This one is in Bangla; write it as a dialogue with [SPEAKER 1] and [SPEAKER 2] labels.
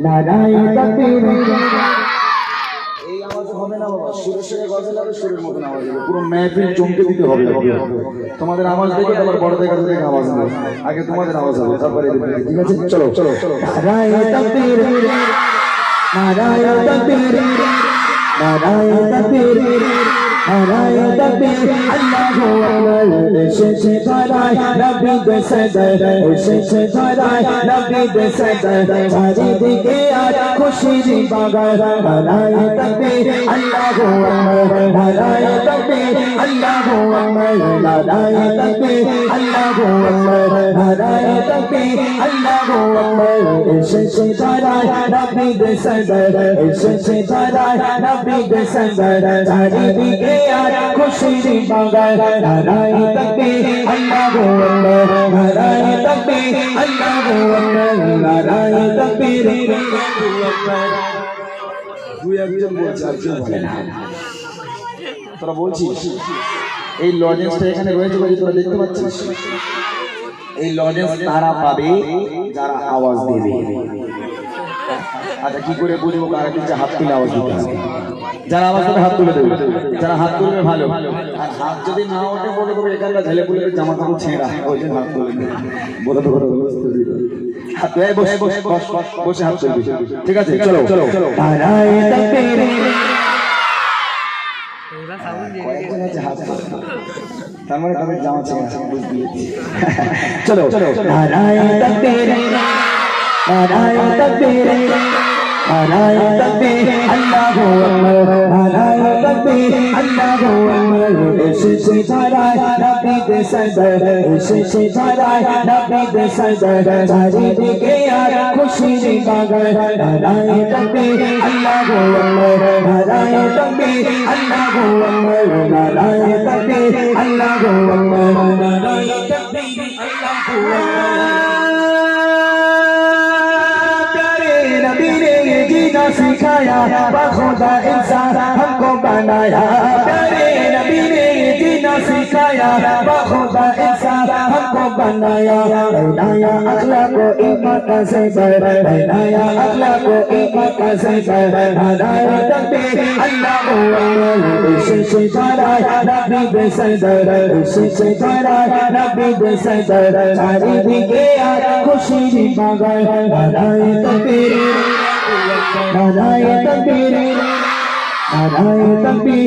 [SPEAKER 1] নারায়ে তাকবীর।
[SPEAKER 2] এই আওয়াজ হবে না বাবা, সুরের সঙ্গে গজল হবে, সুরের মতন আওয়াজ হবে, পুরো মেহফিল চমকে দিতে হবে। তোমাদের আওয়াজ দেখে তারপর বড়দের কাছে দেখে আওয়াজ হবে, আগে তোমাদের আওয়াজ হবে তারপরে ঠিক আছে। চলো চলো চলো।
[SPEAKER 1] নারায়ে তাকবীর, নারায়ে তাকবীর, নারায়ে তাকবীর, নারায়ে তাকবীর। আল্লাহু আকবার। এসেছে ধরায় নবীদের সদর, এসেছে ধরায় নবীদের সদর, চারিদিকে আজ খুশির বাগান। নারায়ে তাকবীর, আল্লাহু আকবার, নারায়ে তাকবীর, আল্লাহু আকবার, নারায়ে তাকবীর, আল্লাহু আকবার, নারায়ে তাকবীর, আল্লাহু আকবার। এসেছে ধরায় নবীদের সদর, এসেছে ধরায় নবীদের সদর, চারিদিকে আজ খুশির বাগান। নারায়ে তাকবীর, আল্লাহু আকবার, নারায়ে তাকবীর, আল্লাহু আকবার, নারায়ে তাকবীর, আল্লাহু আকবার।
[SPEAKER 2] দুই একজন বলছে আর কেউ বলে না। তোরা বলছিস এই লজেন্সটা এখানে রয়েছে বলে তোরা দেখতে পাচ্ছিস, এই লজেন্স তারা পাবে যারা আওয়াজ দেবে। আচ্ছা কি করে বুঝবো কারা দিচ্ছে? হাত তুলে আওয়াজ দিতে হবে। যারা আওয়াজ দেবে হাত তুলে দেবে, যারা হাত তুলবে ভালো। আর হাত যদি না ওঠে বলে দেবে এখানটা ঝেলে পুলে জামা কাপড় ছেঁড়া, ওই জন্য হাত তুলে দেবে। বলে দেবো হাত বসে বসে বসে হাত তুলবি, ঠিক আছে? চলো চলো চলো।
[SPEAKER 1] নারায়ে তাকবীর,
[SPEAKER 2] তার মানে তাদের জামা ছেঁড়া বুঝবি।
[SPEAKER 1] চলো চলো। নারায়ে তাকবীর, নারায়ে তাকবীর, নারায়ে তাকবীর, আল্লাহু আকবার, নারায়ে তাকবীর, আল্লাহু আকবার। এসেছে ধরায় নবীদের সদর, এসেছে ধরায় নবীদের সদর, চারিদিকে আজ খুশির বাগান। নারায়ে তাকবীর, আল্লাহু আকবার, নারায়ে তাকবীর, আল্লাহু আকবার, নারায়ে তাকবীর, আল্লাহু আকবার, নারায়ে তাকবীর, আল্লাহু আকবার। जीना सिखाया खुदा इंसान हमको बनाया, प्यारे नबी ने जीना सिखाया खुदा इंसान हमको बनाया। नया अखलाक को ईमान का ज़ेवर, नया अखलाक को ईमान का ज़ेवर। नाराये तकबीर, अल्लाहू अकबर। एसेছে ধরায় নবীদের সদর, এসেছে ধরায় নবীদের সদর, চারিদিকে আজ খুশির বাগান। নারায়ে তাকবীর, নারায়ে তাকবীর, নারায়ে তাকবীর।